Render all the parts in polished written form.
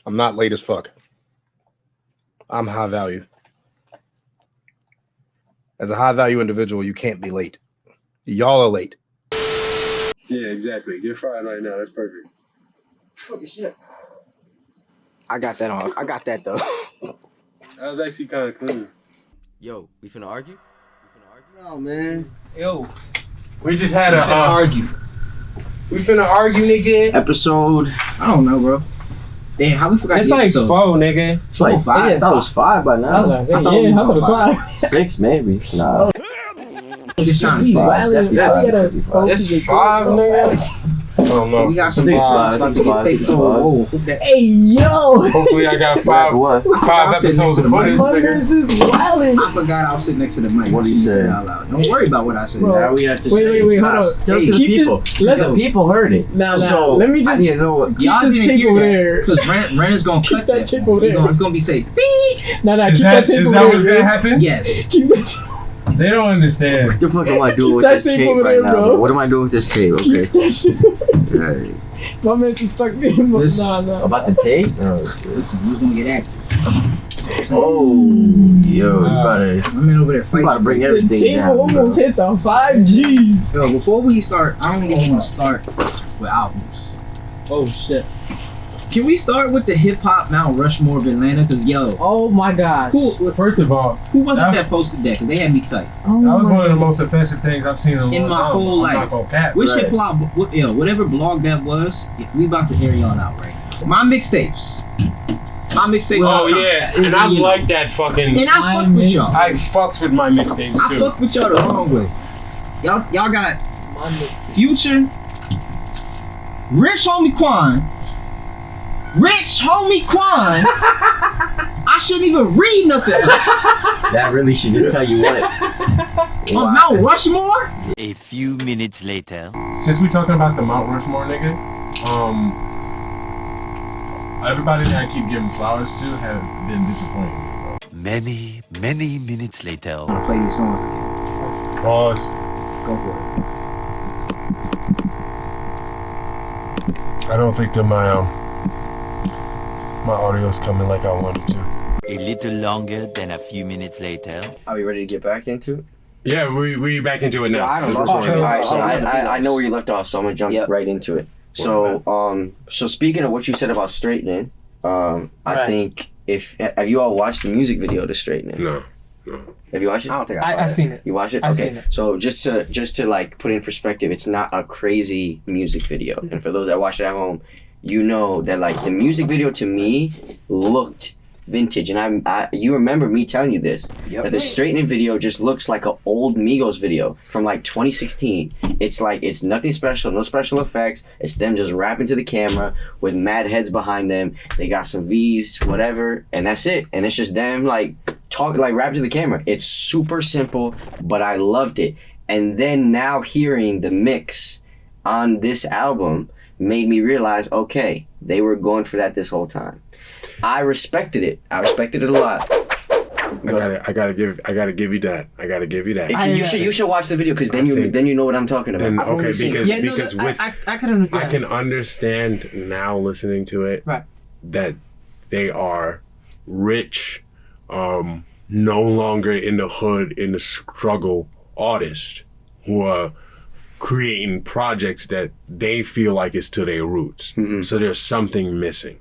I'm not late as fuck. I'm high value. As a high value individual, you can't be late. Y'all are late. Yeah, exactly. Get fried right now. That's perfect. Fucking shit. I got that on. I got that though. That was actually kind of clean. Yo, we finna argue? No, man. Yo, we just had argue. We finna argue, nigga. Episode. I don't know, bro. Damn, how we forgot It's the like episode? 4, nigga. It's like 5. I thought it was 5 by now. I thought it was 5. 6 maybe. Nah. It's kind of Five. definitely Definitely five. It's 5, nigga. I don't know. We got some I things. think it's 5. Hey, yo! Hopefully I got 5 episodes of footage, nigga. This is Wildin. I forgot I was sitting next to the mic. What do you say? Don't worry about what I said. Now we have to say. Wait, hold on. Tell to the Keep people. this. Let's The people heard it. Now, So, let me just I didn't know what. Y'all this didn't tape hear over that. there. Because Ren is going to Keep cut that tape over there. It's going to be safe. Nah, keep that tape Is over that there. what's gonna happen? Yes. Keep that. They don't understand. What the fuck am I doing Keep with that this tape tape over right there, now? bro. What am I doing with this tape? Okay. Keep that shit. Alright. My man just tucked him up. Listen. Nah. About the tape? Oh, Listen, who's going to get active? yo, you better. My man over there You fighting. about to bring The everything table down. almost Bro. hit the 5 G's. Yo, before we start, I don't even want to start with albums. Oh shit. Can we start with the hip hop Mount Rushmore of Atlanta? Because yo, Oh my gosh. First of all, who was it that posted that? Because they had me tight. Oh that was my one of the most offensive things I've seen in a long In my time. whole I'm life. not gonna cap. Which Right. hip hop, whatever blog that was, we about to air y'all out right now. My mixtapes. My mixtape. Oh yeah, and I like that fucking. And I fuck with y'all. I fucks with my mixtapes I too. fuck with y'all the wrong way. Y'all got My nigga. Future, Rich Homie Quan. I shouldn't even read nothing else. That really should just tell you what. On Mount Rushmore? A few minutes later. Since we talking about the Mount Rushmore, nigga, everybody that I keep giving flowers to have been disappointed. Many minutes later. I'm gonna play these songs again. Pause. Go for I don't think that my audio's coming like I wanted to. A little longer than a few minutes later. Are we ready to get back into it? Yeah, we back into it now. I don't know. Oh, Alright, so I know where you left off, so I'm gonna jump Yep. right into it. So so speaking of what you said about straightening, I Right. think have you all watched the music video to straightening? No. Have you watched it? it. I don't think I seen it. You watched it? I've Okay. seen it. So just to like put in perspective, it's not a crazy music video. And for those that watch it at home, you know that like the music video to me looked vintage, and you remember me telling you this. Yep. That the straightening video just looks like an old Migos video from like 2016. It's like it's nothing special, no special effects. It's them just rapping to the camera with mad heads behind them. They got some V's, whatever, and that's it. And it's just them like talking, like rapping to the camera. It's super simple, but I loved it. And then now hearing the mix on this album made me realize, okay, they were going for that this whole time. I respected it. I respected it a lot. I gotta give you that. I gotta give you that. You should watch the video because then you know what I'm talking about. Then, I've only okay, seen because it. because with I could I can understand now listening to it Right. that they are rich, no longer in the hood, in the struggle artists who are creating projects that they feel like it's to their roots. Mm-hmm. So there's something missing.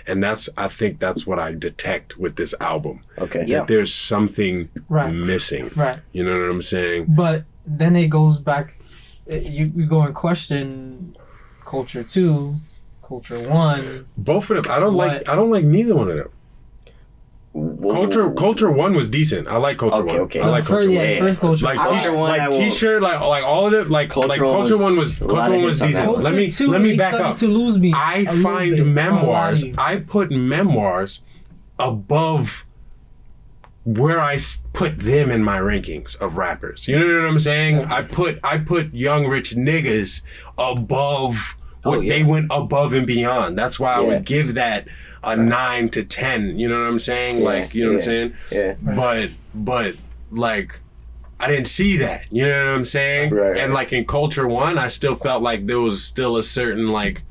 And I think that's what I detect with this album. Okay. That there's something Right. missing. Right. You know what I'm saying? But then it goes back. You go and question culture 2, culture 1. Both of them. I don't like neither one of them. Culture 1 was decent. I like Culture 1. Okay. I like Culture 1. First culture. Like Culture One, I won't- T-shirt, like all of it, like Culture 1 was a lot of hits on that decent. one. Let me Culture 2, let me they back started up. to lose me I a little find bit. memoirs. I won't lie I put memoirs above where I put them in my rankings of rappers. You know what I'm saying? I put Young Rich Niggas above what they went above and beyond. That's why I would give that a 9 to 10. You know what I'm saying? Like, you know what I'm saying? Yeah. But like, I didn't see that. You know what I'm saying? Right. And like in Culture 1, I still felt like there was still a certain like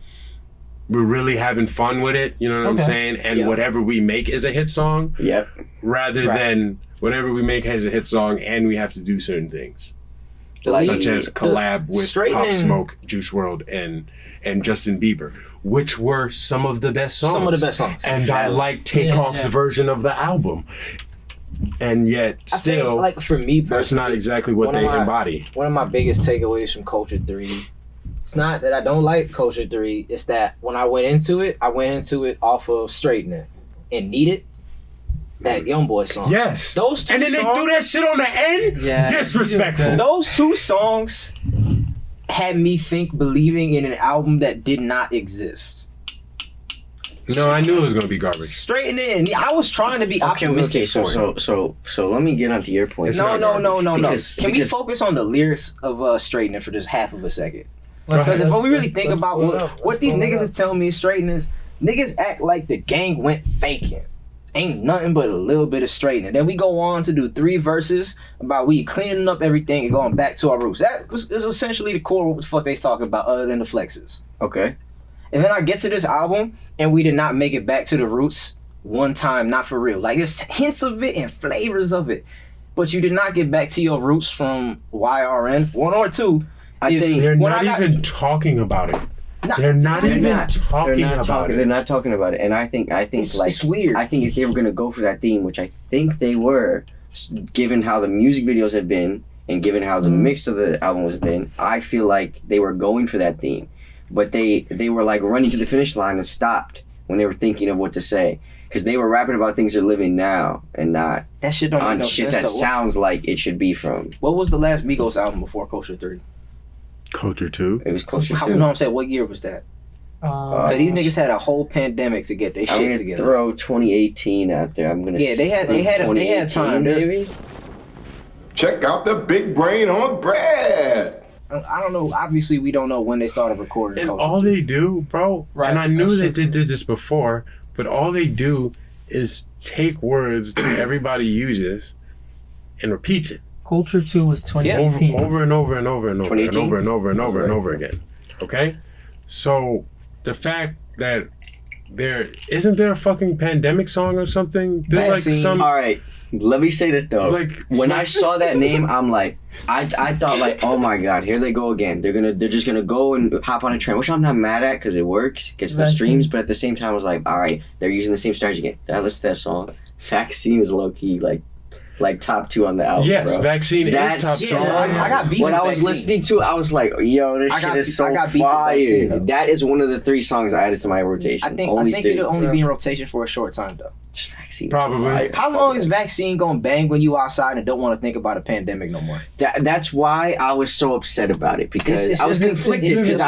we're really having fun with it. You know what I'm saying? And whatever we make is a hit song. Yep. Rather than whatever we make has a hit song, and we have to do certain things, such as collab with Pop Smoke, Juice WRLD, and Justin Bieber, which were some of the best songs. Some of the best songs. And I like Takeoff's version of the album. And yet, still, like for me, that's not exactly what they embody. One of my biggest takeaways from Culture 3, it's not that I don't like Culture 3, it's that when I went into it off of Straightening and Needed, that YoungBoy song. Yes. Those two and then songs, they threw that shit on the end? Yeah. Disrespectful. Those two songs had me believing in an album that did not exist. No, I knew it was gonna be garbage. Straighten it. I was trying to be optimistic. So let me get onto your point. No. Because Can we focus on the lyrics of Straightening for just half of a second? Because if we really think about what these niggas is telling me is Straightening, niggas act like the gang went faking. Ain't nothing but a little bit of straightening. Then we go on to do 3 verses about we cleaning up everything and going back to our roots. That is essentially the core of what the fuck they talking about, other than the flexes. Okay. And then I get to this album, and we did not make it back to the roots one time, not for real. Like, there's hints of it and flavors of it, but you did not get back to your roots from YRN 1 or 2. I think they're not even talking about it. They're not even talking about it. They're not talking about it, and I think it's weird. I think if they were gonna go for that theme, which I think they were, given how the music videos have been and given how the mix of the album has been, I feel like they were going for that theme. But they were like running to the finish line and stopped when they were thinking of what to say, because they were rapping about things they're living now and not that shit don't on make no shit sense, that though. sounds like it should be from. What was the last Migos album before Culture 3? Culture 2. It was Culture 2. You know what I'm saying? What year was that? Because these niggas had a whole pandemic to get their shit together. Throw 2018 out there. I'm gonna. Yeah, they had time, maybe. Check out the big brain on bread. I don't know. Obviously, we don't know when they started recording. And all they do, bro, and I knew that they did this before, but all they do is take words that everybody uses and repeats it. Culture 2 was 2018. Over and over and over and over and 2018? over and over and over and over again. Okay? So the fact that isn't there a fucking pandemic song or something? There's like some. All right, let me say this though. Like, when I saw that name, I'm like, I thought like, oh my god, here they go again. They're just gonna go and hop on a train, which I'm not mad at because it works, gets the streams. But at the same time, I was like, all right, they're using the same strategy again. I listened to that song. Vaccine is low key like top 2 on the album. Yes, bro. Vaccine is top song. I got beef When with I was Vaccine. listening to it, I was like, yo, this shit is so I got beef with Vaccine, fire. though. That is one of the 3 songs I added to my rotation. I think three. it'll only be in rotation for a short time though. Vaccine. Probably. How long is Vaccine gonna bang when you outside and don't want to think about a pandemic no more? That's why I was so upset about it, because I was conflicted, because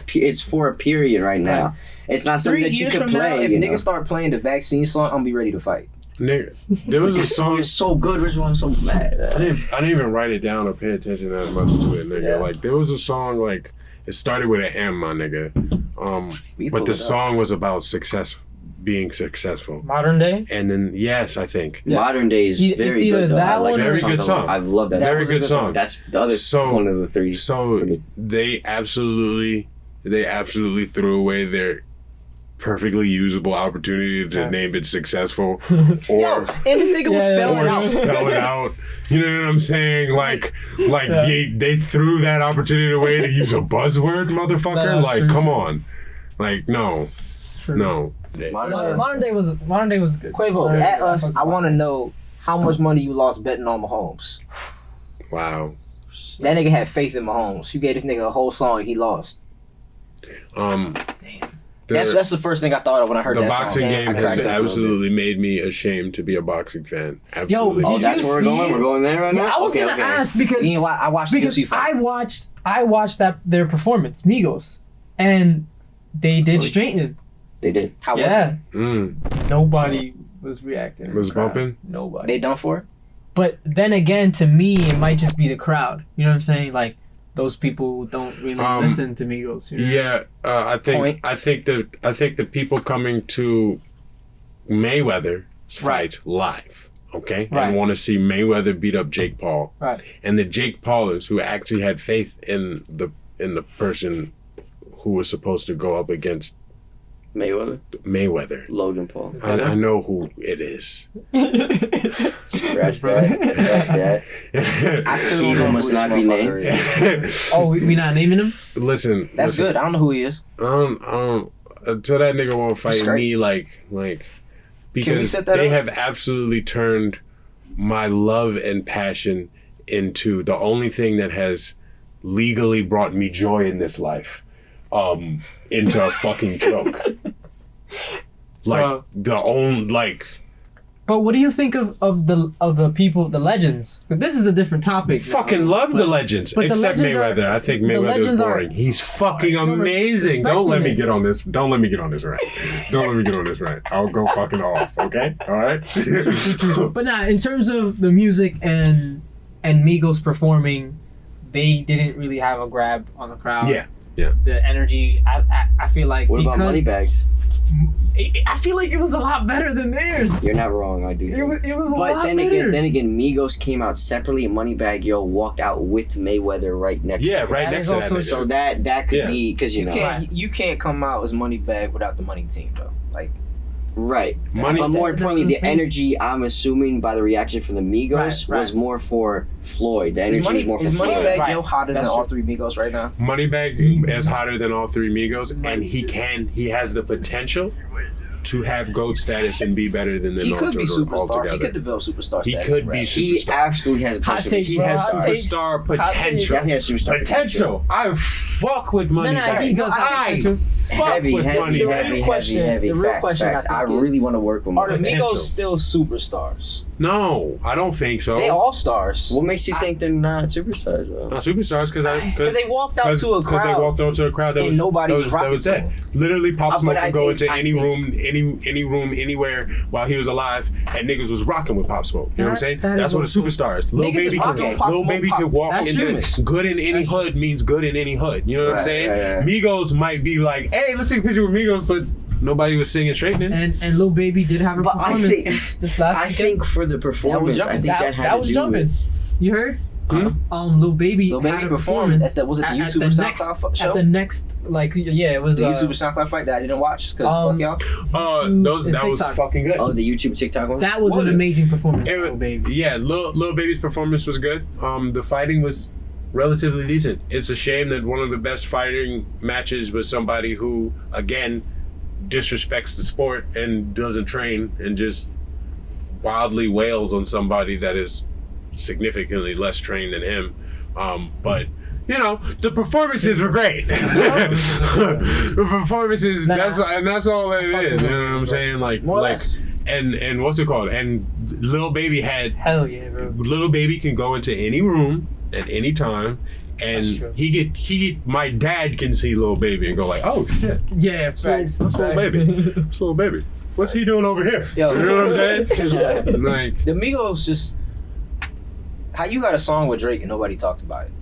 it's for a period right now. It's not something 3 that you years can from play. now, if you know? niggas start playing the Vaccine song, I'm gonna be ready to fight. Nigga, there was a This song song. is so good, which one I'm so glad. I didn't even write it down or pay attention that much to it, nigga. Yeah. Like there was a song like it started with an M, my nigga. But the song was about being successful. Modern day? And then I think. Modern Day is It's very either good. Though. that I like one that or- Very good song. I love that. Very good song. That's the other one of the 3. So they absolutely threw away their perfectly usable opportunity to name it Successful or And this nigga was spelling or out. spell it out. You know what I'm saying? Like they threw that opportunity away to use a buzzword, motherfucker. No, Like, true. come on. Like, no. No. Modern day was good. Quavo, at us, I want to know how much money you lost betting on Mahomes. Wow. That nigga had faith in Mahomes. You gave this nigga a whole song, he lost. That's the first thing I thought of when I heard the that boxing song. game I has cracked up a little absolutely made me ashamed to be a boxing fan. Absolutely. Yo, Oh, did that's you where we're see going? it? We're going there right now? Yeah, I was gonna ask because bit. I watched the UFC fight. I watched their performance, Migos, and they did straightening. They did. How was Yeah, Mm. nobody was reacting. in the Was crowd. bumping? Nobody. they done for it? But then again, to me, it might just be the crowd. You know what I'm saying? Like those people who don't really listen to Migos. You know? Yeah, I think the people coming to Mayweather's fight live, okay, Right. and want to see Mayweather beat up Jake Paul, Right. and the Jake Paulers who actually had faith in the person who was supposed to go up against Mayweather. Logan Paul. I know who it is. Scratch that. I still don't Evil know must who not this be motherfucker named. is. Oh, we not naming him? Listen. That's good. I don't know who he is. Until that nigga won't fight Straight. me, like because set that they up? have absolutely turned my love and passion into the only thing that has legally brought me joy in this life, into a fucking joke. Like But what do you think of the people, the legends? But this is a different topic. fucking love the legends, but the except legends Mayweather. I think Mayweather is legends are- boring. He's fucking amazing. Don't let me get on this. Don't let me get on this rant. Don't let me get on this rant. I'll go fucking off. Okay, all right. But nah, in terms of the music and Migos performing, they didn't really have a grab on the crowd. Yeah. The energy, I feel like What about Moneybags? I feel like it was a lot better than theirs. You're not wrong. I do. It was a lot But then better. again, Migos came out separately, and Moneybagg Yo walked out with Mayweather right next to him. Right That next is to also that. So nigga. that could Yeah. be because you know. You can't come out as Moneybagg without the money team though. Like Right. Money- But more That's importantly, the insane. energy, I'm assuming by the reaction from the Migos, Right. was more for Floyd. The energy was more for is Floyd. Moneybagg Yo hotter That's than all true. three Migos right now? Moneybagg is hotter than all three Migos, and he has the potential to have GOAT status and be better than them He could be superstar. altogether. He could develop superstar He status. could in be rap. He superstar. absolutely has Hot potential. takes, He bro. has Hot takes. superstar Hot takes. potential. Definitely has superstar Potential. I fuck with money. Nah, he does have I potential. fuck Heavy, with heavy, money. heavy, The real question- heavy. the real Facts, question I facts. I think is, really want to work with Are the Money. Potential. Migos still superstars? No, I don't think so. They all stars. What makes you think they're not superstars though? Not superstars because Because they walked out to a Because they crowd. walked out to a crowd that and was nobody was that rocking was to it. them. Literally, Pop But Smoke I could go think- into I any think- room, any room, anywhere while he was alive, and niggas was rocking with Pop Smoke. You know what I'm saying? That That's is what a also- superstar is. Lil Niggas is Baby rocking can with Pop Lil Smoke, Baby Pop- can walk that's into famous. good in any hood means good in any hood. You know what I'm Right, saying? right. Migos might be like, hey, let's take a picture with Migos, but nobody was singing straightening. And Lil Baby did have a But I performance think- this last I weekend. think for the performance, I think that had to was do jumping. with. You heard? Hmm? Lil Baby Lil Baby had a performed performance at the- was it the at YouTube the SoundCloud next, show? At the next, like, yeah, it was The YouTube SoundCloud fight that I didn't watch because fuck y'all. That was TikTok. fucking good. Oh, the YouTube TikTok one. That was What an a- amazing performance, It was- Lil Baby. Yeah, Lil Baby's performance was good. The fighting was relatively decent. It's a shame that one of the best fighting matches was somebody who, again, disrespects the sport and doesn't train and just wildly wails on somebody that is significantly less trained than him. But you know, the performances were great. The performances, that's all that it is. You know what I'm saying? Like, More or like, less. and what's it called? And Lil Baby had. Hell yeah, bro. Little Baby can go into any room at any time, That's true. and my dad can see Little Baby and go like, oh shit, Yeah, that's facts. Little Baby, that's Little Baby. What's he doing over here? Yo. You know what I'm saying? Like, The Migos just. How you got a song with Drake and nobody talked about it?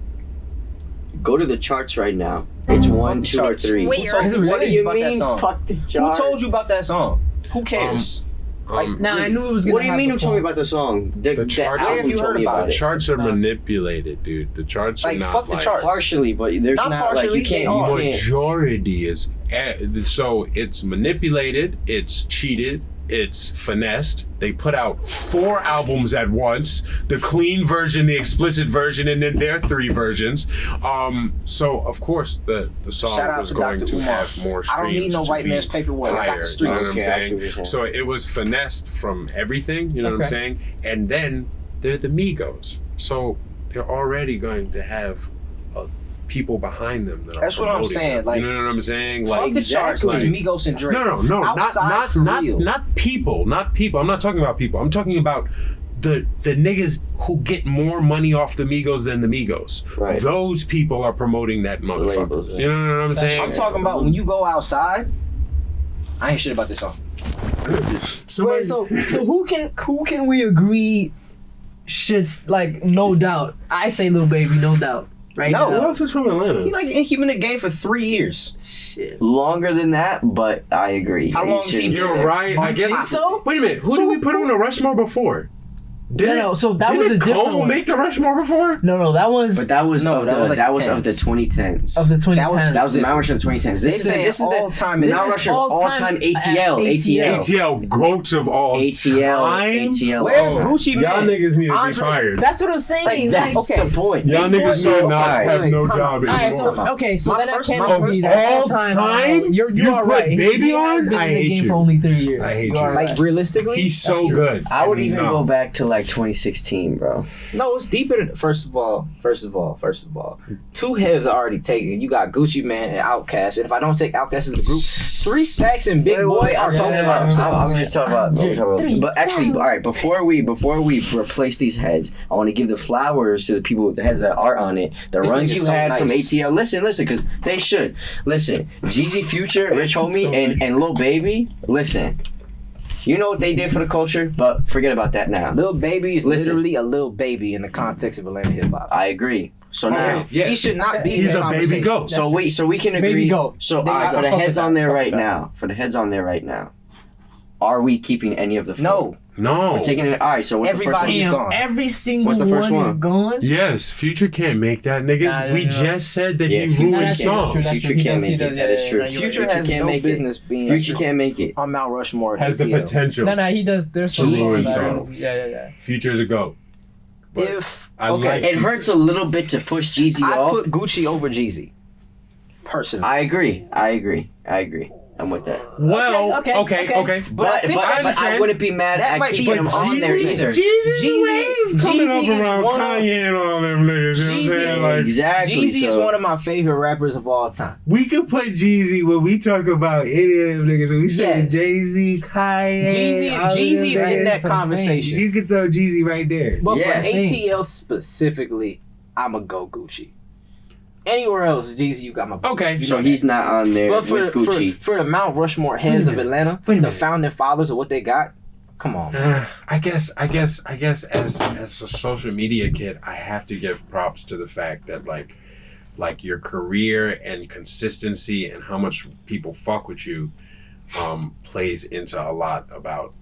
Go to the charts right now. It's 1, 2, or charts. 3. Who told you What do you about that mean? song? Fuck the Who charts. told you about that song? Who cares? Now I knew it was gonna. What do you have mean? the Who told me fall. about the song? The charts- Where have album you told heard me about the it? charts are manipulated, dude. The charts are Like, not fuck the like, charts. Partially, but there's Not not, like partially, you can't. they are. You can't. Majority is so it's manipulated, it's cheated, it's finessed. They put out 4 albums at once: the clean version, the explicit version, and then their 3 versions. So of course the song Shout out was to going Dr. to Umar. have more streams. I don't need no to white be man's paperwork. I got higher, the you know what streets. I'm Okay, I see what you're saying? saying. So it was finessed from everything. You know what I'm Okay. saying? And then they're the Migos, so they're already going to have people behind them that are That's what I'm promoting saying, them. like, you know what I'm saying? Fuck Like the charts. It's like- Migos and Drake. no, Outside for real. not people. I'm not talking about people. I'm talking about the niggas who get more money off the Migos than the Migos. Right. Those people are promoting that motherfucker. labels, yeah. You know what I'm saying? I'm talking about when you go outside. I ain't shit about this song. Somebody- Wait, so who can we agree should, like, no doubt? I say Lil Baby, no doubt. Right? No. Who else is from Atlanta? He been in the game for 3 years. Shit. Longer than that, but I agree. How long has he shouldn't been be You're there. right. I You think guess so? Wait a minute. Who did we put on a Rushmore before? No, so that was a different Cole one. make the Rushmore before? No, that was But that was No, of that the was like that was of the 10s. 2010s. of the 2010s. That was the Mount Rushmore 2010s. This is the all-time. the This Mount is Rushmore all-time ATL. ATL goats of all time. ATL. Where's Oh, Gucci Y'all Man? niggas need to be Andre- fired. That's what I'm saying. Like, that's okay. the point. Y'all niggas boy, should not alright, have wait, no time job out. All right, anymore. so okay, so My then I first- can't my agree first- that all all-time. time, You're you all put right. Baby He on? has been I in the hate game you. for only 3 years. I hate You are you. right. Like realistically, He's so good. I would even No. go back to like 2016, bro. no, it's deeper than. First of all, two heads are already taken. You got Gucci Man and Outkast, and if I don't take Outkast as the group, 3 Stacks and Big Boy are talking about I'm themselves. just talking about. But actually, all right. Before we replace these heads, I want to give the flowers to the people with the heads that are on it. The This runs nigga's you so had from nice. ATL. Listen, because they should listen. Jeezy, Future, Rich Homie, So and Lil Baby. Listen. You know what they did for the culture, but forget about that now. Lil Baby is Listen. literally a little baby in the context of Atlanta hip hop. I agree. So now. Yeah. He should not be. He's in a the baby conversation. goat. So we can agree. Baby goat. So They alright, got- for the fuck heads with on that, there fuck right with that. now. For the heads on there right now. Are we keeping any of the four? No, No. We're taking it. All right. So what's Everybody- the first one? Gone. Every single What's the first one is one? gone. Yes, Future can't make that, nigga. Nah, we no. just said that Yeah, he Future ruined can't. songs. That's true. Future He can't does, make he it. does, That is yeah, true. yeah, you're Future right. has can't no make it. business being Future can't make it. on Mount Rushmore. Has the ATL. potential. No, he does. There's some Jesus. songs. Songs. Yeah. Future's a goat. But If I okay, like It hurts a little bit to push Jeezy I off. put Gucci over Jeezy. Personally, I agree. I'm with that. Well, Okay, okay. But I think- I understand. wouldn't be mad That at might be keeping him a on there either. Jeezy coming up Jeezy is around one of- Kanye and all them niggas. You know what I'm saying? Like, Exactly. Jeezy is so- one of my favorite rappers of all time. we could put Jeezy when we talk about any of them niggas. When we say Yes. Jay-Z, Kanye, all of them Jeezy's in niggas, that conversation. You could throw Jeezy right there. But Yeah. for ATL specifically, I'ma go Gucci. Anywhere else, Jeezy, you got my vote. Okay. You So know he's that. not on there But for with Gucci. for the Mount Rushmore heads of Atlanta, Wait a the minute. founding fathers of what they got, come on. I guess as a social media kid, I have to give props to the fact that like your career and consistency and how much people fuck with you plays into a lot about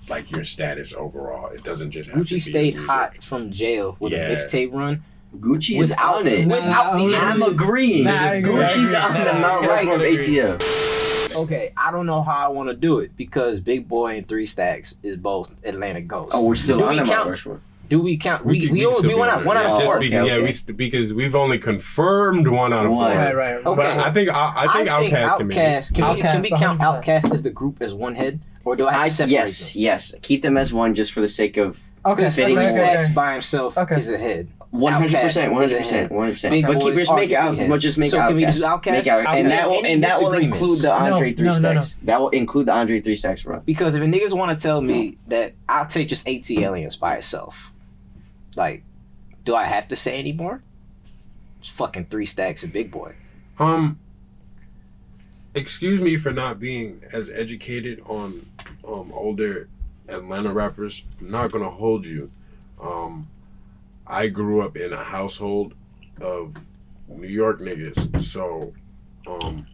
like your status overall. It doesn't just have to be Gucci stayed music. hot from jail with Yeah. a mixtape run. Gucci is Without on it. without the I'm agreeing. Nah, I agree, Gucci's I agree. on the Mount Nah, Rushmore of I agree. ATL. Okay, I don't know how I want to do it because Big Boy and 3 Stacks is both Atlanta ghosts. Oh, we're still Do on we the Mount count- Rushmore. Do we count? We can only still we be went on out it. one out It's of just four. because, Okay. because we've only confirmed one out of One. four. Right. Okay. But I think Outkast can make it. Outkast. Can we Outkast, count 100%. Outkast as the group as one head, or do I have to separate Yes. Keep them as one just for the sake of Okay. Fitting them? okay. Stacks by himself Okay. is a head. 100%, Outkast is a head. 100%. Big But Boy just is make arguably out. head. But just make So can we do Outkast. Outkast? Make out, and that will Any include disagreements? the Andre 3 No. Stacks. That will include the Andre 3 Stacks run. Because if a niggas want to tell me that I'll take just ATLians by itself, like, do I have to say anymore? It's fucking 3 Stacks and Big Boy. Excuse me for not being as educated on older Atlanta rappers. I'm not gonna hold you. I grew up in a household of New York niggas, so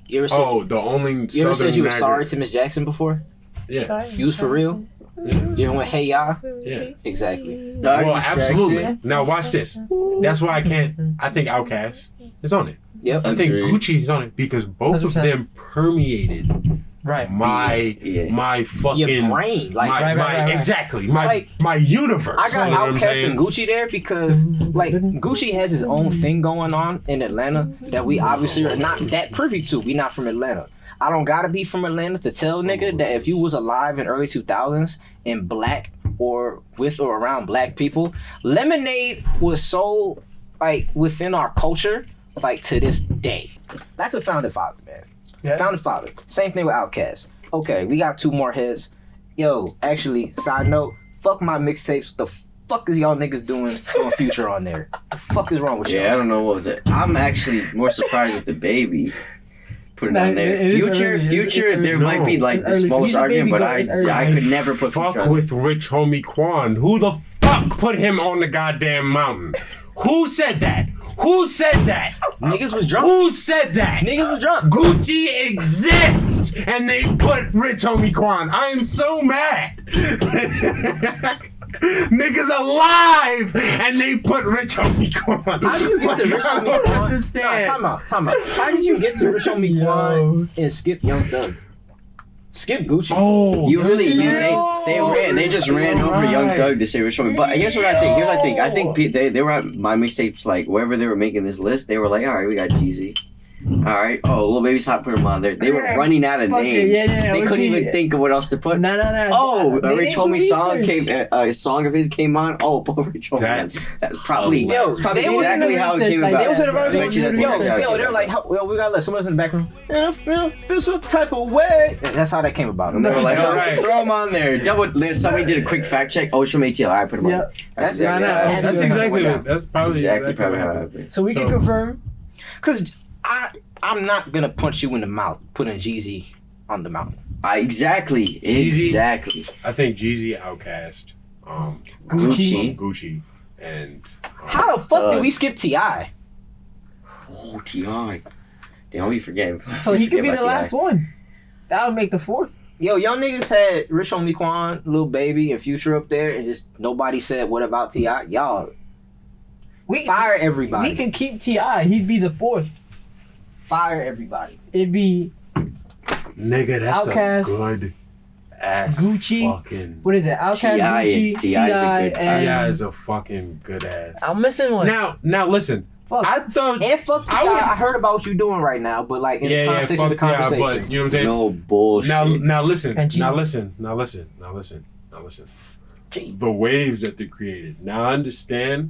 You ever said, the only you ever said you were Southern sorry nigga- to Miss Jackson before? Yeah, You was for real? yeah, You went, hey, y'all? yeah. Exactly. Well, absolutely. Now watch this. That's why I can't. I think Outkast is on it. Yep. I think Agreed. Gucci is on it because both of 100%. them permeated Right. Yeah. my fucking Your brain. Like, Right. exactly Like, my universe. I got You know what I'm Outkast saying? and Gucci there because, like, Gucci has his own thing going on in Atlanta that we obviously are not that privy to. We not from Atlanta. I don't gotta be from Atlanta to tell nigga that if you was alive in early 2000s and black or with or around black people, lemonade was so, like, within our culture, like, to this day. That's a founding father, man. Yeah. Founding father. Same thing with Outkast. Okay, we got 2 more heads. Yo, actually, side note, fuck my mixtapes. The fuck is y'all niggas doing on Future on there? The fuck is wrong with y'all? Yeah, I don't know what that. I'm actually more surprised at the baby. Put it on there. it is Future, early. Future. It's there early. might be like It's the early. smallest He's a argument, baby but goat. It's early. I could never put fuck Future on. with Rich Homie Quan. Who the fuck put him on the goddamn mountain? Who said that? Who said that? Niggas was drunk. Who said that? Niggas was drunk. Gucci exists, and they put Rich Homie Quan. I am so mad. Niggas alive, and they put Rich Homie Quan. How do you get to Rich Homie Quan? Understand? Nah, time out. How did you get to Rich Homie Quan and skip Young Thug? Skip Gucci. Oh, You really they just ran over Young Thug to say Rich Homie. But here's what I think. I think they were at my mixtapes, like wherever they were making this list, they were like, all right, we got Jeezy. All right. Oh, Lil Baby's Hot, put him on there. They were running out of names. They couldn't even think of what else to put. No. Oh, a They Rich didn't Homie do song research. a song of his came on. Oh, Rich Homie. That's That's probably They exactly how it came like, about. They was in the I bet you that's exactly how it yo, came they're like, about. yo, we got someone else in the background. And I feel some type of way. That's how that came about. And they were like, All right. throw him on there. Somebody did a quick fact check. Oh, it's from ATL. All right, put him on. Yep. That's exactly what that's probably probably how what it happened. happened. So we can confirm. Because I'm not going to punch you in the mouth putting Jeezy on the mouth. Exactly. I think Jeezy, Outkast, Gucci, and How the fuck did we skip T.I.? Oh, T.I. Damn, we forget. So he could be Forget the about last T.I. one. That would make the fourth. Yo, y'all niggas had Rich Homie Quan, Lil Baby, and Future up there, and just nobody said what about T.I. Y'all We fire everybody. We can keep T.I. He'd be the fourth. Fire everybody. It'd be nigga, that's Outkast, a good ass Gucci. fucking. What is it? Outkast, T.I. Gucci, is- T.I. is a good- and T.I. is a fucking good ass. I'm missing one. Now listen. Fuck. I thought And fuck T.I. I heard about what you doing right now, but like in the context of the fuck conversation. T.I., but you know what I'm saying? No bullshit. Now listen. And Now Jesus. listen. The waves that they created. Now I understand.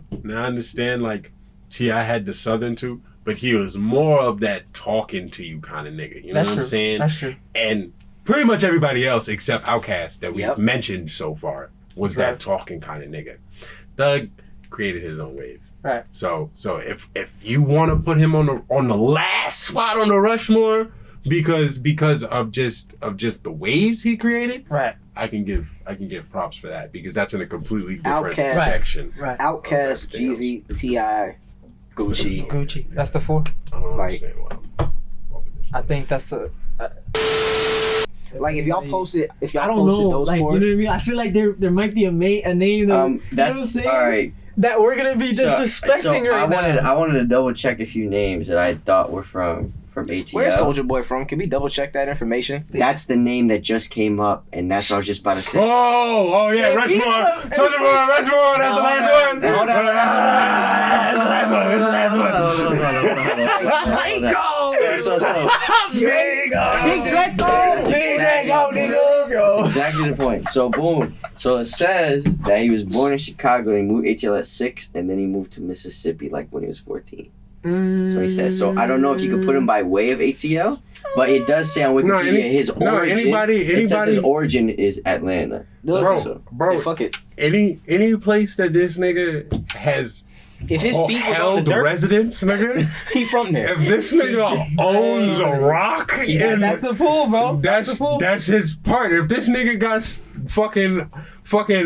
Like T.I. had the Southern too, but he was more of that talking to you kind of nigga. You know That's what true. I'm saying? That's true. And pretty much everybody else except Outkast that we Yep. mentioned so far was Right. that talking kind of nigga. Thug created his own wave. Right. So if you want to put him on the last spot on the Rushmore because of just the waves he created, Right. I can give props for that because that's in a completely different Outkast. section. Right. Outkast, everything Jeezy, T.I., Gucci. Gucci. That's the fourth. I don't Like- understand why. I think that's the. Like if y'all posted, I don't posted know. those Like, four, you know what I mean? I feel like there might be a name that you know what I'm That's saying? all right. That we're gonna be disrespecting I right now. wanted to double check a few names that I thought were from ATL. where's Soldier Boy from? Can we double check that information? That's the name that just came up, and that's what I was just about to say. Oh yeah, Rushmore. Soldier Boy, Rushmore. That's the last one. Hold on. That's the last one. That's exactly the point. So boom. So it says that he was born in Chicago. He moved ATL at 6, and then he moved to Mississippi like when he was 14. So he says. So I don't know if you could put him by way of ATL, but it does say on Wikipedia his origin. It says his origin is Atlanta. Bro, Hey, fuck it. any place that this nigga has If his feet was on the held dirt, residence, nigga. he from there. If this nigga owns a rock, That's the pool, bro. that's the pool. that's his part. If this nigga got fucking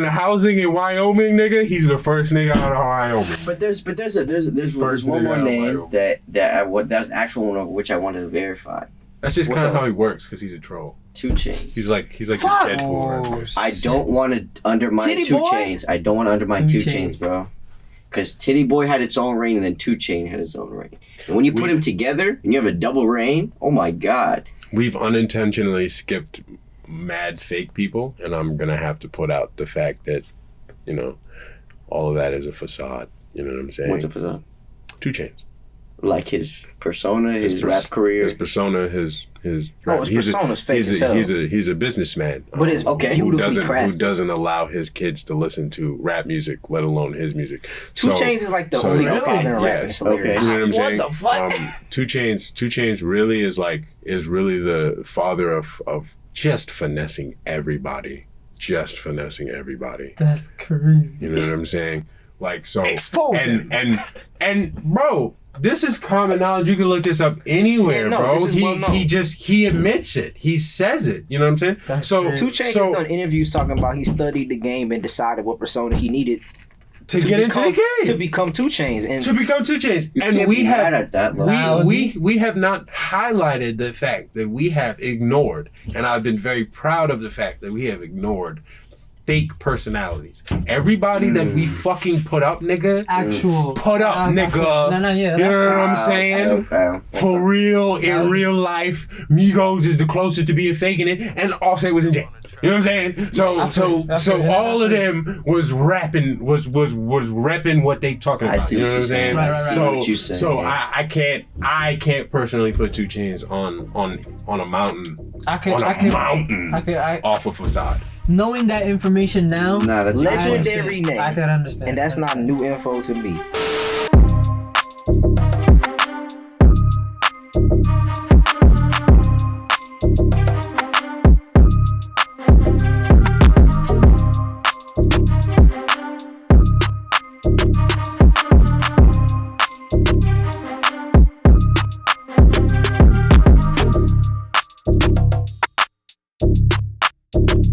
housing in Wyoming, nigga, he's the first nigga out of Wyoming. But there's First one more nigga out of name Wyoming. that's the actual one of which I wanted to verify. That's just What's kind of up? how he works because he's a troll. 2 Chainz. He's like the Fuck! Deadpool. I don't want to undermine Titty 2 Boy? Chainz. I don't want to undermine 2 2 Chainz, bro. Because Titty Boy had its own reign, and then 2 Chainz had its own reign. And when you put them together, and you have a double reign, oh my god. We've unintentionally skipped mad fake people, and I'm gonna have to put out the fact that, you know, all of that is a facade. You know what I'm saying? What's up with that? 2 Chainz. Like his persona, his pers- rap career. His persona, his. Oh, his persona's fake as hell. He's a businessman. But it's okay. Who beautifully crafted. who doesn't allow his kids to listen to rap music, let alone his music. 2 Chainz is like the only really? father in rap. It's hilarious. You know what I'm saying? What the fuck? 2 Chainz really is really the father of just finessing everybody. Just finessing everybody. That's crazy. You know what I'm saying? Like so Expose him. and bro, this is common knowledge. You can look this up anywhere, Yeah, no, bro. this is well known. He admits it. He says it. You know what I'm saying? That's so crazy. 2 Chainz has done interviews talking about he studied the game and decided what persona he needed to get into the game. to become 2 Chainz. And To become 2 Chainz. You And can't we be have mad at that, bro. we have not highlighted the fact that we have ignored, and I've been very proud of the fact that we have ignored fake personalities. Everybody that we fucking put up, nigga. Actual. Put up, nigga. No, yeah. You know what I'm saying? For real, in real life, Migos is the closest to being faking it, and Offset was in jail. You know what I'm saying? So all of them was rapping, was repping what they talking about. see You know what what I'm you're saying. saying? Right. So I can't personally put 2 Chainz on a mountain. I can Off a facade. knowing that information now. Nah, that's Legendary name. I can understand. And that's not new info to me.